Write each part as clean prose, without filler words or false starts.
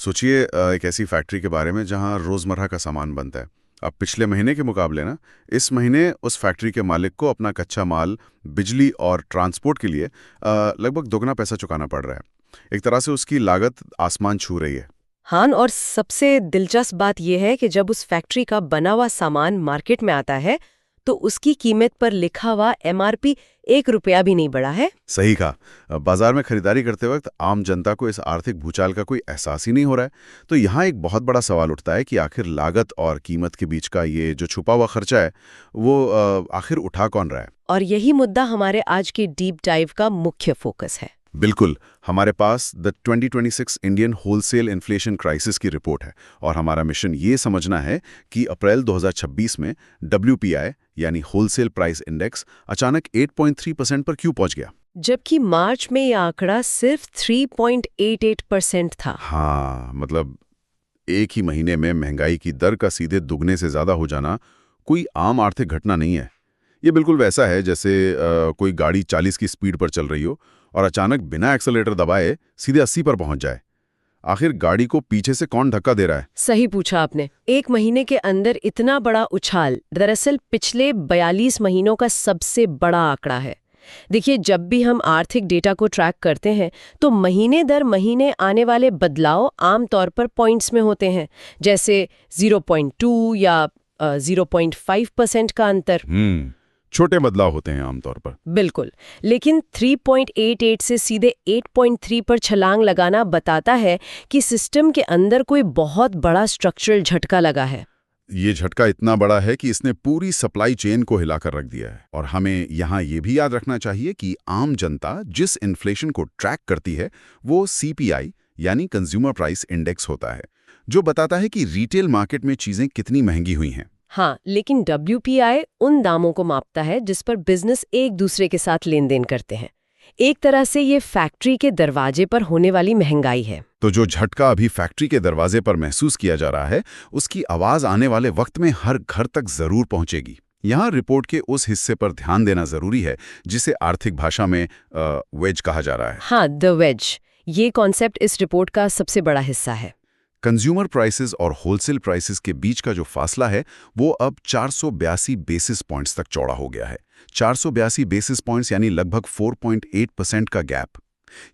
सोचिए एक ऐसी फैक्ट्री के बारे में जहां रोजमर्रा का सामान बनता है। अब पिछले महीने के मुकाबले ना इस महीने उस फैक्ट्री के मालिक को अपना कच्चा माल, बिजली और ट्रांसपोर्ट के लिए लगभग दोगुना पैसा चुकाना पड़ रहा है। एक तरह से उसकी लागत आसमान छू रही है। हाँ, और सबसे दिलचस्प बात यह है कि जब उस फैक्ट्री का बना हुआ सामान मार्केट में आता है तो उसकी कीमत पर लिखा हुआ एमआरपी 1 रुपया भी नहीं बढ़ा है। सही कहा। बाजार में खरीदारी करते वक्त आम जनता को इस आर्थिक भूचाल का कोई एहसास ही नहीं हो रहा है। तो यहाँ एक बहुत बड़ा सवाल उठता है कि आखिर लागत और कीमत के बीच का ये जो छुपा हुआ खर्चा है वो आखिर उठा कौन रहा है। और यही मुद्दा हमारे आज की डीप डाइव का मुख्य फोकस है। बिल्कुल। हमारे पास the 2026 Indian wholesale inflation crisis की रिपोर्ट है और हमारा मिशन ये समझना है कि अप्रैल 2026 में WPI यानी होलसेल प्राइस इंडेक्स अचानक 8.3% पर क्यों पहुंच गया। जबकि मार्च में यह आंकड़ा सिर्फ 3.88% था। हाँ, मतलब एक ही महीने में महंगाई की दर का सीधे दुगने से ज्यादा हो जाना कोई आम आर्थिक घटना नहीं है। ये बिल्कुल वैसा है जैसे कोई गाड़ी 40 की स्पीड पर चल रही हो और अचानक बिना एक्सेलेरेटर दबाए सीधे 80 पर पहुंच जाए। आखिर गाड़ी को पीछे से कौन धक्का दे रहा है। सही पूछा आपने। एक महीने के अंदर इतना बड़ा उछाल दरअसल पिछले 42 महीनों का सबसे बड़ा आंकड़ा है। देखिए, जब भी हम आर्थिक डेटा को ट्रैक करते हैं तो महीने दर महीने आने वाले बदलाव आमतौर पर पॉइंट्स में होते हैं, जैसे 0.2 या 0.5% का अंतर। छोटे बदलाव होते हैं आमतौर पर। बिल्कुल। लेकिन 3.88 से सीधे 8.3 पर छलांग लगाना बताता है कि सिस्टम के अंदर कोई बहुत बड़ा स्ट्रक्चरल झटका लगा है। ये झटका इतना बड़ा है कि इसने पूरी सप्लाई चेन को हिलाकर रख दिया है। और हमें यहाँ ये भी याद रखना चाहिए कि आम जनता जिस इन्फ्लेशन को ट्रैक करती है वो CPI यानी कंज्यूमर प्राइस इंडेक्स होता है, जो बताता है कि रिटेल मार्केट में चीजें कितनी महंगी हुई हैं। हाँ, लेकिन WPI उन दामों को मापता है जिस पर बिजनेस एक दूसरे के साथ लेन देन करते हैं। एक तरह से ये फैक्ट्री के दरवाजे पर होने वाली महंगाई है। तो जो झटका अभी फैक्ट्री के दरवाजे पर महसूस किया जा रहा है उसकी आवाज आने वाले वक्त में हर घर तक जरूर पहुंचेगी। यहाँ रिपोर्ट के उस हिस्से पर ध्यान देना जरूरी है जिसे आर्थिक भाषा में वेज कहा जा रहा है। हाँ, द वेज। ये कॉन्सेप्ट इस रिपोर्ट का सबसे बड़ा हिस्सा है। कंज्यूमर प्राइसेस और होलसेल प्राइसेस के बीच का जो फासला है वो अब 482 बेसिस पॉइंट्स तक चौड़ा हो गया है। 482 बेसिस पॉइंट्स यानी लगभग 4.8% का गैप।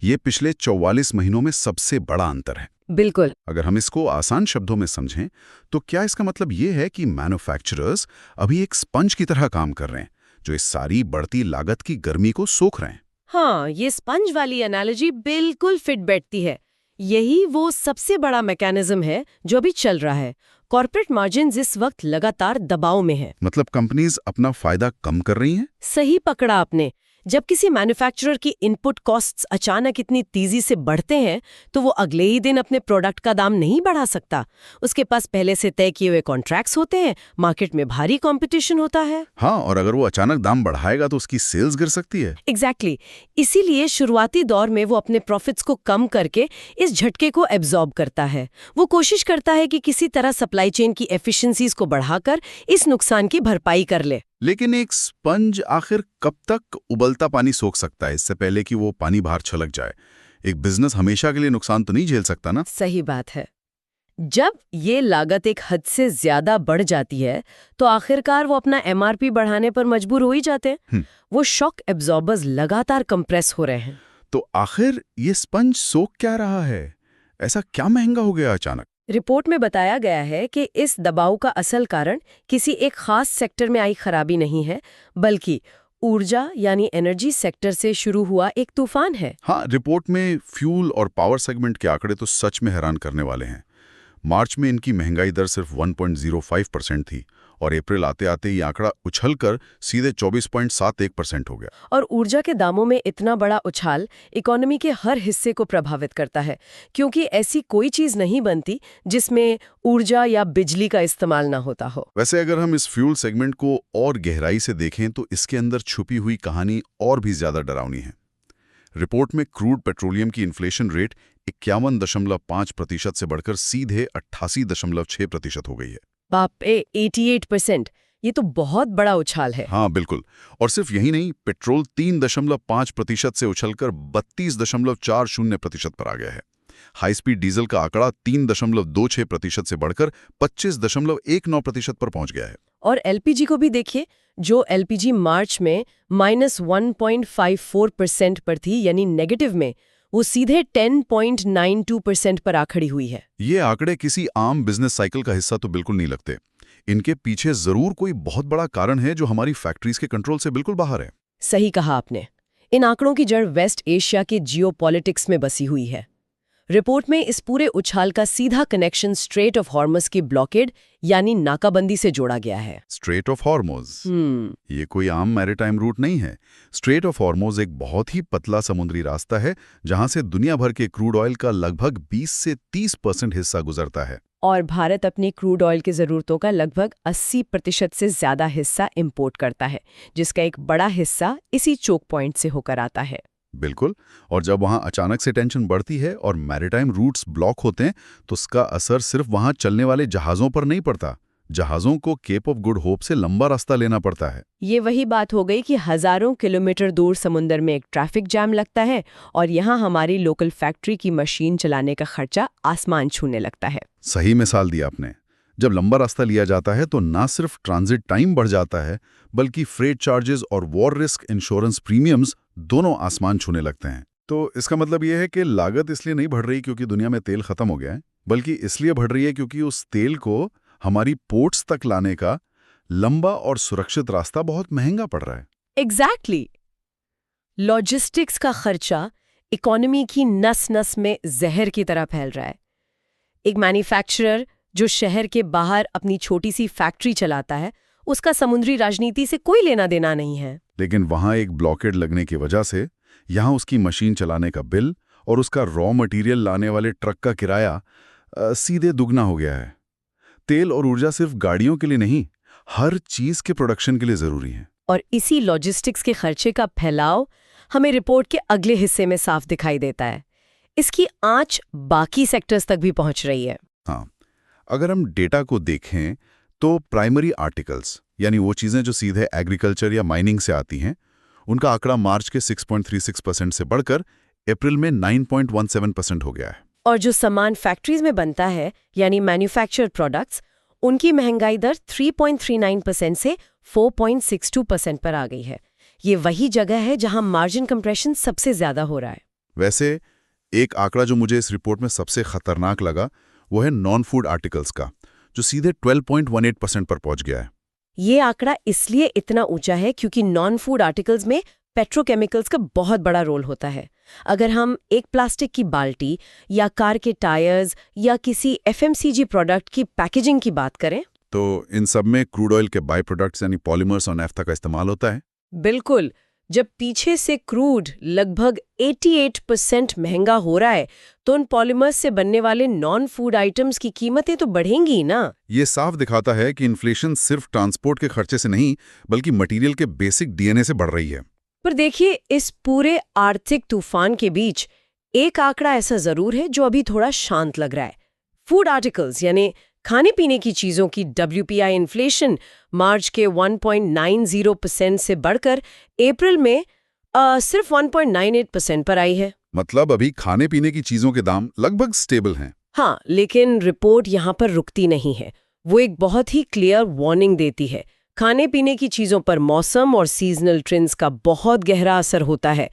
ये पिछले 44 महीनों में सबसे बड़ा अंतर है। बिल्कुल। अगर हम इसको आसान शब्दों में समझें तो क्या इसका मतलब ये है कि मैन्युफैक्चरर्स अभी एक स्पंज की तरह काम कर रहे हैं जो इस सारी बढ़ती लागत की गर्मी को सोख रहे हैं। हाँ, ये स्पंज वाली एनालॉजी बिल्कुल फिट बैठती है। यही वो सबसे बड़ा मैकेनिज्म है जो अभी चल रहा है। कॉर्पोरेट मार्जिन इस वक्त लगातार दबाव में है। मतलब कंपनीज अपना फायदा कम कर रही हैं। सही पकड़ा आपने। जब किसी मैन्युफैक्चरर की इनपुट कॉस्ट्स अचानक इतनी तेजी से बढ़ते हैं तो वो अगले ही दिन अपने प्रोडक्ट का दाम नहीं बढ़ा सकता। उसके पास पहले से तय किए हुए कॉन्ट्रैक्ट्स होते हैं, मार्केट में भारी कंपटीशन होता है। हाँ, और अगर वो अचानक दाम बढ़ाएगा तो उसकी सेल्स गिर सकती है। एग्जैक्टली। इसीलिए शुरुआती दौर में वो अपने प्रॉफिट्स को कम करके इस झटके को एब्जॉर्ब करता है। वो कोशिश करता है कि किसी तरह सप्लाई चेन की एफिशिएंसीज को बढ़ाकर इस नुकसान की भरपाई कर ले। लेकिन एक स्पंज आखिर कब तक उबलता पानी सोख सकता है इससे पहले कि वो पानी बाहर छलक जाए। एक बिजनेस हमेशा के लिए नुकसान तो नहीं झेल सकता ना। सही बात है। जब ये लागत एक हद से ज्यादा बढ़ जाती है तो आखिरकार वो अपना एमआरपी बढ़ाने पर मजबूर हो ही जाते हैं। वो शॉक एब्जॉर्बर्स लगातार कंप्रेस हो रहे हैं। तो आखिर ये स्पंज सोख क्या रहा है? ऐसा क्या महंगा हो गया अचानक? रिपोर्ट में बताया गया है कि इस दबाव का असल कारण किसी एक खास सेक्टर में आई खराबी नहीं है, बल्कि ऊर्जा यानी एनर्जी सेक्टर से शुरू हुआ एक तूफान है। हाँ, रिपोर्ट में फ्यूल और पावर सेगमेंट के आंकड़े तो सच में हैरान करने वाले हैं। मार्च में इनकी महंगाई दर सिर्फ 1.05% थी और अप्रैल आते आते ये आंकड़ा उछलकर सीधे 24.71% हो गया। और ऊर्जा के दामों में इतना बड़ा उछाल इकोनॉमी के हर हिस्से को प्रभावित करता है, क्योंकि ऐसी कोई चीज नहीं बनती जिसमें ऊर्जा या बिजली का इस्तेमाल ना होता हो। वैसे अगर हम इस फ्यूल सेगमेंट को और गहराई से देखें तो इसके अंदर छुपी हुई कहानी और भी ज्यादा डरावनी है। रिपोर्ट में क्रूड पेट्रोलियम की इन्फ्लेशन रेट 51.5% से बढ़कर सीधे 88.6% हो गई है। बाप रे, 88%! ये तो बहुत बड़ा उछाल है। हाँ बिल्कुल। और सिर्फ यही नहीं, पेट्रोल 3.5% से उछलकर 32.40% पर आ गया है। हाई स्पीड डीजल का आंकड़ा 3.26% से बढ़कर 25.19% पर पहुंच गया है। और एलपीजी को भी देखिए, जो एलपीजी मार्च में -1.54% पर थी, यानी नेगेटिव में, वो सीधे 10.92% पर आ खड़ी हुई है। ये आंकड़े किसी आम बिजनेस साइकिल का हिस्सा तो बिल्कुल नहीं लगते। इनके पीछे जरूर कोई बहुत बड़ा कारण है जो हमारी फैक्ट्रीज के कंट्रोल से बिल्कुल बाहर है। सही कहा आपने। इन आंकड़ों की जड़ वेस्ट एशिया के जियोपॉलिटिक्स में बसी हुई है। रिपोर्ट में इस पूरे उछाल का सीधा कनेक्शन स्ट्रेट ऑफ हॉर्मस की ब्लॉकेड यानी नाकाबंदी से जोड़ा गया है। स्ट्रेट ऑफ हॉर्मोज, ये कोई आम मैरीटाइम रूट नहीं है। स्ट्रेट ऑफ हॉर्मोज एक बहुत ही पतला समुद्री रास्ता है जहां से दुनिया भर के क्रूड ऑयल का लगभग 20 से 30% हिस्सा गुजरता है। और भारत अपनी क्रूड ऑयल की ज़रूरतों का लगभग 80% से ज़्यादा हिस्सा इंपोर्ट करता है, जिसका एक बड़ा हिस्सा इसी चोक पॉइंट से होकर आता है। बिल्कुल, और जब वहां अचानक से टेंशन बढ़ती है और मैरीटाइम रूट्स ब्लॉक होते हैं तो उसका असर सिर्फ वहां चलने वाले जहाज़ों पर नहीं पड़ता। जहाज़ों को केप ऑफ गुड होप से लंबा रास्ता लेना पड़ता है। ये वही बात हो गई कि हज़ारों किलोमीटर दूर समुंदर में एक ट्रैफिक जैम लगता है और यहाँ हमारी लोकल फैक्ट्री की मशीन चलाने का खर्चा आसमान छूने लगता है। सही मिसाल दी आपने। जब लंबा रास्ता लिया जाता है तो ना सिर्फ ट्रांजिट टाइम बढ़ जाता है, बल्कि फ्रेट चार्जेस और वॉर रिस्क इंश्योरेंस प्रीमियम्स दोनों आसमान छूने लगते हैं। तो इसका मतलब यह है कि लागत इसलिए नहीं बढ़ रही क्योंकि दुनिया में तेल खत्म हो गया है, बल्कि इसलिए बढ़ रही है क्योंकि उस तेल को हमारी पोर्ट्स तक लाने का लंबा और सुरक्षित रास्ता बहुत महंगा पड़ रहा है। एग्जैक्टली। लॉजिस्टिक्स का खर्चा इकोनॉमी की नस नस में जहर की तरह फैल रहा है। एक मैन्युफैक्चरर जो शहर के बाहर अपनी छोटी सी फैक्ट्री चलाता है, उसका समुद्री राजनीति से कोई लेना देना नहीं है। लेकिन वहां एक ब्लॉकेड लगने की वजह से यहां उसकी मशीन चलाने का बिल और उसका रॉ मटेरियल लाने वाले ट्रक का किराया सीधे दुगना हो गया है। तेल और ऊर्जा सिर्फ गाड़ियों के लिए नहीं, हर चीज के प्रोडक्शन के लिए जरूरी है। और इसी लॉजिस्टिक्स के खर्चे का फैलाव हमें रिपोर्ट के अगले हिस्से में साफ दिखाई देता है। इसकी आंच बाकी सेक्टर्स तक भी पहुंच रही है। हाँ, अगर हम डेटा को देखें तो प्राइमरी आर्टिकल्स यानी वो चीजें जो सीधे एग्रीकल्चर या माइनिंग से आती हैं, उनका आंकड़ा मार्च के 6.36% से बढ़कर अप्रैल में 9.17% हो गया है। और जो सामान फैक्ट्रीज में बनता है यानी मैन्युफैक्चर्ड प्रोडक्ट्स, उनकी महंगाई दर 3.39% से 4.62% पर आ गई है। ये वही जगह है जहां मार्जिन कंप्रेशन सबसे ज्यादा हो रहा है। वैसे एक आंकड़ा जो मुझे इस रिपोर्ट में सबसे खतरनाक लगा वो है नॉन फूड आर्टिकल्स का, जो सीधे 12.18% पर पहुंच गया है। ये आंकड़ा इसलिए इतना ऊंचा है क्योंकि नॉन फूड आर्टिकल्स में पेट्रोकेमिकल्स का बहुत बड़ा रोल होता है। अगर हम एक प्लास्टिक की बाल्टी या कार के टायर्स या किसी एफएमसीजी प्रोडक्ट की पैकेजिंग की बात करें तो इन सब में क्रूड ऑयल के बाय प्रोडक्ट्स यानी पॉलीमर्स और नैफ्था का इस्तेमाल होता है। बिल्कुल। जब पीछे से क्रूड लगभग 88% महंगा हो रहा है तो उन पॉलीमर्स से बनने वाले नॉन फूड आइटम्स की कीमतें तो बढ़ेंगी ना। ये साफ दिखाता है कि इन्फ्लेशन सिर्फ ट्रांसपोर्ट के खर्चे से नहीं बल्कि मटेरियल के बेसिक डीएनए से बढ़ रही है। पर देखिए, इस पूरे आर्थिक तूफान के बीच एक आंकड़ा ऐसा जरूर है जो अभी थोड़ा शांत लग रहा है। फूड आर्टिकल्स यानी खाने पीने की चीजों की WPI इन्फ्लेशन मार्च के 1.90% से बढ़कर अप्रैल में सिर्फ 1.98% पर आई है। मतलब अभी खाने पीने की चीजों के दाम लगभग स्टेबल हैं। हाँ, लेकिन रिपोर्ट यहाँ पर रुकती नहीं है। वो एक बहुत ही क्लियर वार्निंग देती है। खाने पीने की चीजों पर मौसम और सीजनल ट्रेंड्स का बहुत गहरा असर होता है।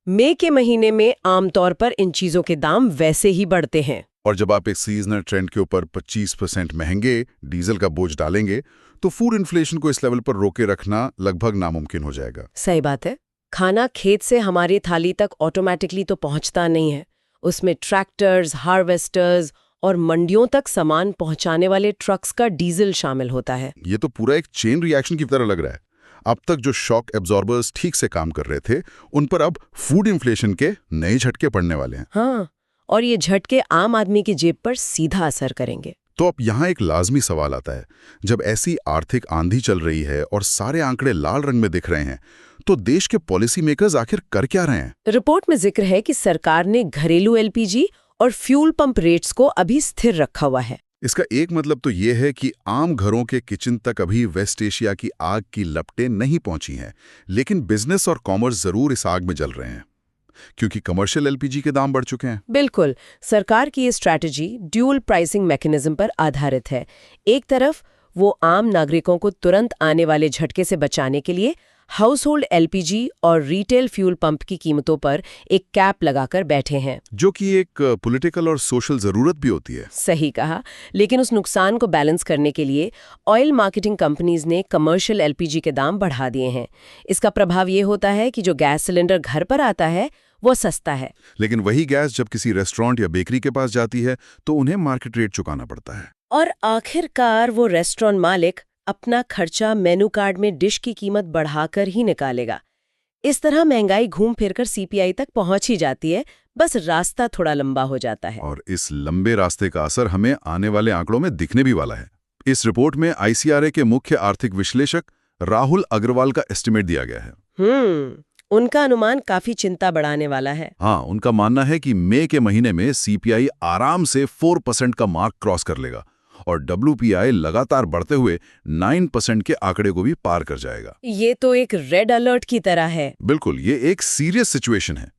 मई के महीने में आमतौर पर इन चीजों के दाम वैसे ही बढ़ते हैं। और जब आप एक सीजनल ट्रेंड के ऊपर 25% महंगे डीजल का बोझ डालेंगे तो फूड इन्फ्लेशन को इस लेवल पर रोके रखना लगभग नामुमकिन हो जाएगा। सही बात है। खाना खेत से हमारी थाली तक ऑटोमेटिकली तो पहुंचता नहीं है। उसमें ट्रैक्टर्स, हार्वेस्टर्स और मंडियों तक सामान पहुंचाने वाले ट्रक्स का डीजल शामिल होता है। ये तो पूरा एक चेन रिएक्शन की तरह लग रहा है। अब तक जो शॉक एब्जॉर्बर्स ठीक से काम कर रहे थे, उन पर अब फूड इन्फ्लेशन के नए झटके पड़ने वाले हैं। हाँ, और ये झटके आम आदमी की जेब पर सीधा असर करेंगे। तो अब यहाँ एक लाजमी सवाल आता है, जब ऐसी आर्थिक आंधी चल रही है और सारे आंकड़े लाल रंग में दिख रहे हैं, तो देश के पॉलिसी मेकर्स आखिर कर क्या रहे हैं? रिपोर्ट में जिक्र है कि सरकार ने घरेलू LPG और फ्यूल पंप रेट्स को अभी स्थिर रखा हुआ है। इसका एक मतलब तो ये है कि आम घरों के किचन तक अभी वेस्ट एशिया की आग की लपटें नहीं पहुंची हैं, लेकिन बिजनेस और कॉमर्स जरूर इस आग में जल रहे हैं। क्योंकि कमर्शियल एलपीजी के दाम बढ़ चुके हैं। बिल्कुल, सरकार की ये स्ट्रैटेजी ड्यूल प्राइसिंग मैकेनिज्म पर आधारित है। एक तरफ वो आम नागरिकों को तुरंत आने वाले झटके से बचाने के लिए हाउस होल्ड एलपीजी और रिटेल फ्यूल पंप की कीमतों पर एक कैप लगाकर बैठे हैं, जो कि एक पॉलिटिकल और सोशल जरूरत भी होती है। सही कहा। लेकिन उस नुकसान को बैलेंस करने के लिए ऑयल मार्केटिंग कंपनीज ने कमर्शियल एलपीजी के दाम बढ़ा दिए हैं। इसका प्रभाव ये होता है कि जो गैस सिलेंडर घर पर आता है वो सस्ता है, लेकिन वही गैस जब किसी रेस्टोरेंट या बेकरी के पास जाती है तो उन्हें मार्केट रेट चुकाना पड़ता है। और आखिरकार वो रेस्टोरेंट मालिक अपना खर्चा मेनू कार्ड में डिश की कीमत बढ़ाकर ही निकालेगा। इस तरह महंगाई घूम फिरकर सीपीआई तक पहुंच ही जाती है, बस रास्ता थोड़ा लंबा हो जाता है। और इस लंबे रास्ते का असर हमें आने वाले आंकड़ों में दिखने भी वाला है। इस रिपोर्ट में आईसीआरए के मुख्य आर्थिक विश्लेषक राहुल अग्रवाल का एस्टिमेट दिया गया है। उनका अनुमान काफी चिंता बढ़ाने वाला है। हाँ, उनका मानना है कि मई के महीने में सीपीआई आराम से 4% का मार्क क्रॉस कर लेगा और डब्ल्यूपीआई लगातार बढ़ते हुए 9% के आंकड़े को भी पार कर जाएगा। ये तो एक रेड अलर्ट की तरह है। बिल्कुल, ये एक सीरियस सिचुएशन है।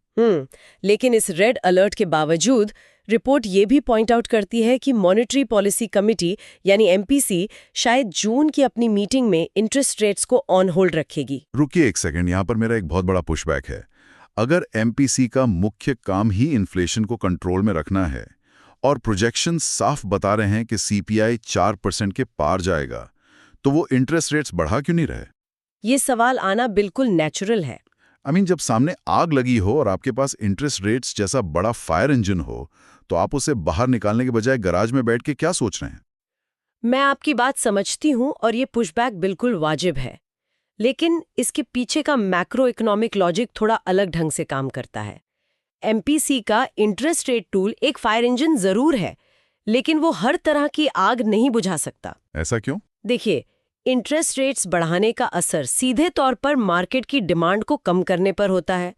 लेकिन इस रेड अलर्ट के बावजूद रिपोर्ट ये भी पॉइंट आउट करती है कि मॉनेटरी पॉलिसी कमिटी यानी एमपीसी शायद जून की अपनी मीटिंग में इंटरेस्ट रेट्स को ऑन होल्ड रखेगी। रुकिए एक सेकंड, यहाँ पर मेरा एक बहुत बड़ा पुशबैक है। अगर एमपीसी का मुख्य काम ही इन्फ्लेशन को कंट्रोल में रखना है और प्रोजेक्शन साफ बता रहे हैं कि सीपीआई 4% के पार जाएगा, तो वो इंटरेस्ट रेट्स बढ़ा क्यों नहीं रहे? ये सवाल आना बिल्कुल नेचुरल है। जब सामने आग लगी हो और आपके पास इंटरेस्ट रेट्स जैसा बड़ा फायर इंजन हो, तो आप उसे बाहर निकालने के बजाय गैराज में बैठ के क्या सोच रहे हैं? मैं आपकी बात समझती हूँ और ये पुशबैक बिल्कुल वाजिब है, लेकिन इसके पीछे का मैक्रो इकोनॉमिक लॉजिक थोड़ा अलग ढंग से काम करता है। एमपीसी का इंटरेस्ट रेट टूल एक फायर इंजन जरूर है, लेकिन वो हर तरह की आग नहीं बुझा सकता। ऐसा क्यों? देखिए, इंटरेस्ट रेट्स बढ़ाने का असर सीधे तौर पर मार्केट की डिमांड को कम करने पर होता है।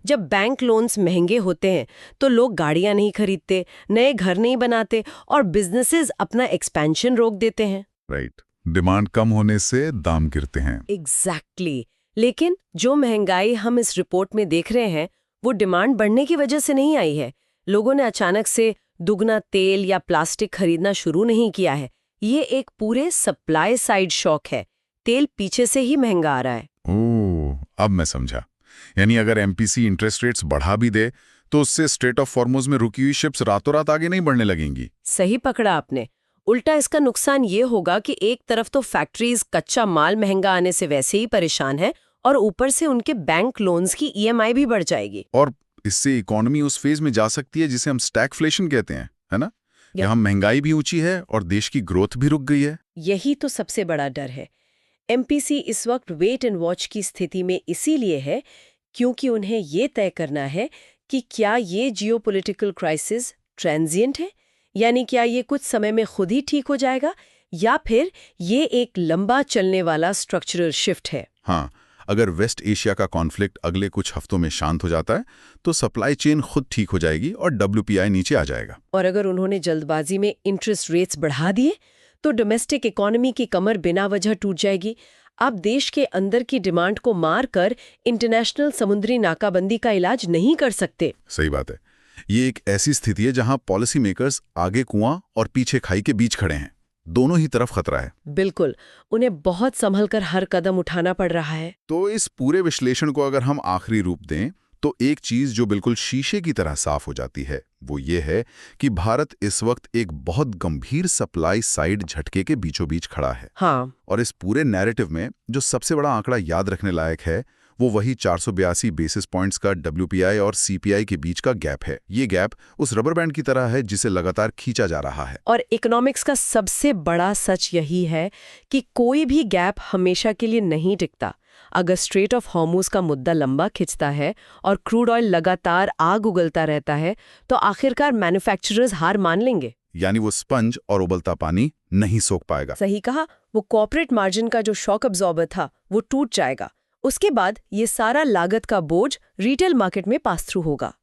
जब बैंक लोन्स महंगे होते हैं तो लोग गाड़ियां नहीं खरीदते, नए घर नहीं बनाते और बिजनेसेस अपना एक्सपेंशन रोक देते हैं। राइट, डिमांड कम होने से दाम गिरते हैं। एग्जैक्टली। लेकिन जो महंगाई हम इस रिपोर्ट में देख रहे हैं वो डिमांड बढ़ने की वजह से नहीं आई है। लोगों ने अचानक से दुगना तेल या प्लास्टिक खरीदना शुरू नहीं किया है। ये एक पूरे सप्लाई साइड शॉक है। तेल पीछे से ही महंगा आ रहा है। ओह, अब मैं समझा। यानी अगर एमपीसी इंटरेस्ट रेट्स बढ़ा भी दे तो उससे स्ट्रेट ऑफ हॉर्मुज़ में रुकी हुई शिप्स रातों रात आगे नहीं बढ़ने लगेंगी। सही पकड़ा आपने। उल्टा इसका नुकसान ये होगा कि एक तरफ तो फैक्ट्रीज कच्चा माल महंगा आने से वैसे ही परेशान है और ऊपर से उनके बैंक लोन्स की ईएमआई भी बढ़ जाएगी। और इससे इकोनॉमी उस फेज में जा सकती है जिसे हम स्टैगफ्लेशन कहते हैं, है ना? यहाँ महंगाई भी ऊंची है और देश की ग्रोथ भी रुक गई है। यही तो सबसे बड़ा डर है। एमपीसी इस वक्त वेट एंड वॉच की स्थिति में इसीलिए है क्योंकि उन्हें ये तय करना है कि क्या ये जियोपॉलिटिकल क्राइसिस ट्रांजिएंट है, यानी क्या ये कुछ समय में खुद ही ठीक हो जाएगा, या फिर ये एक लंबा चलने वाला स्ट्रक्चरल शिफ्ट है। हाँ, अगर वेस्ट एशिया का कॉन्फ्लिक्ट अगले कुछ हफ्तों में शांत हो जाता है तो सप्लाई चेन खुद ठीक हो जाएगी और डब्ल्यूपीआई नीचे आ जाएगा। और अगर उन्होंने जल्दबाजी में इंटरेस्ट रेट्स बढ़ा दिए तो डोमेस्टिक इकोनॉमी की कमर बिना वजह टूट जाएगी। आप देश के अंदर की डिमांड को मार कर इंटरनेशनल समुद्री नाकाबंदी का इलाज नहीं कर सकते। सही बात है। ये एक ऐसी स्थिति है जहां पॉलिसी मेकर्स आगे कुआं और पीछे खाई के बीच खड़े हैं। दोनों ही तरफ खतरा है। बिल्कुल, उन्हें बहुत संभलकर हर कदम उठाना पड़ रहा है। तो इस पूरे विश्लेषण को अगर हम आखिरी रूप दें तो एक चीज जो बिल्कुल शीशे की तरह साफ हो जाती है वो ये है कि भारत इस वक्त एक बहुत गंभीर सप्लाई साइड झटके के बीचों बीच खड़ा है। हाँ। और इस पूरे नैरेटिव में जो सबसे बड़ा आंकड़ा याद रखने लायक है वो वही 482 बेसिस पॉइंट्स का डब्ल्यूपीआई और सीपीआई के बीच का गैप है। ये गैप उस रबर बैंड की तरह है जिसे लगातार खींचा जा रहा है। और इकोनॉमिक्स का सबसे बड़ा सच यही है कि कोई भी गैप हमेशा के लिए नहीं टिकता। अगर स्ट्रेट ऑफ हॉर्मुज का मुद्दा लंबा खिंचता है और क्रूड ऑयल लगातार आग उगलता रहता है तो आखिरकार मैन्युफैक्चरर्स हार मान लेंगे। यानी वो स्पंज और उबलता पानी नहीं सोख पाएगा। सही कहा। वो कॉर्पोरेट मार्जिन का जो शॉक अब्जॉर्बर था वो टूट जाएगा। उसके बाद ये सारा लागत का बोझ रिटेल मार्केट में पास थ्रू होगा।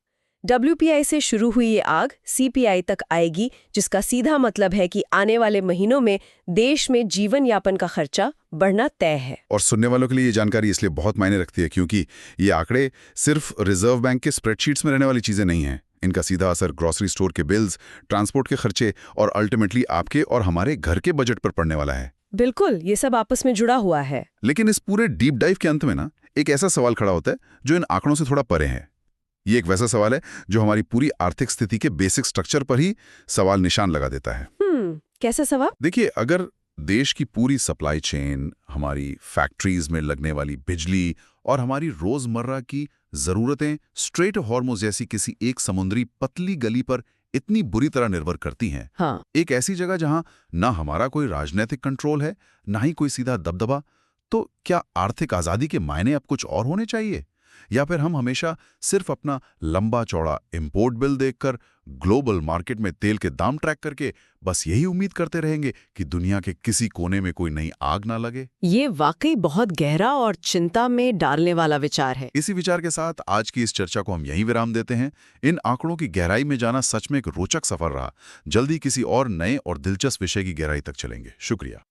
WPI से शुरू हुई ये आग CPI तक आएगी, जिसका सीधा मतलब है कि आने वाले महीनों में देश में जीवन यापन का खर्चा बढ़ना तय है। और सुनने वालों के लिए ये जानकारी इसलिए बहुत मायने रखती है क्योंकि ये आंकड़े सिर्फ रिजर्व बैंक के स्प्रेडशीट्स में रहने वाली चीजें नहीं हैं। इनका सीधा असर ग्रोसरी स्टोर के बिल्स, ट्रांसपोर्ट के खर्चे और अल्टीमेटली आपके और हमारे घर के बजट पर पड़ने वाला है। बिल्कुल, ये सब आपस में जुड़ा हुआ है। लेकिन इस पूरे डीप डाइव के अंत में ना एक ऐसा सवाल खड़ा होता है जो इन आंकड़ों से थोड़ा परे है। ये एक वैसा सवाल है जो हमारी पूरी आर्थिक स्थिति के बेसिक स्ट्रक्चर पर ही सवाल निशान लगा देता है। कैसा सवाल? देखिए, अगर देश की पूरी सप्लाई चेन, हमारी फैक्ट्रीज में लगने वाली बिजली और हमारी रोजमर्रा की जरूरतें स्ट्रेट हॉर्मोज जैसी किसी एक समुद्री पतली गली पर इतनी बुरी तरह निर्भर करती हैं, हाँ। एक ऐसी जगह जहां ना हमारा कोई राजनीतिक कंट्रोल है, ना ही कोई सीधा दबदबा, तो क्या आर्थिक आजादी के मायने अब कुछ और होने चाहिए? या फिर हम हमेशा सिर्फ अपना लंबा चौड़ा इंपोर्ट बिल देखकर, ग्लोबल मार्केट में तेल के दाम ट्रैक करके बस यही उम्मीद करते रहेंगे कि दुनिया के किसी कोने में कोई नई आग ना लगे? ये वाकई बहुत गहरा और चिंता में डालने वाला विचार है। इसी विचार के साथ आज की इस चर्चा को हम यहीं विराम देते हैं। इन आंकड़ों की गहराई में जाना सच में एक रोचक सफर रहा। जल्दी किसी और नए और दिलचस्प विषय की गहराई तक चलेंगे। शुक्रिया।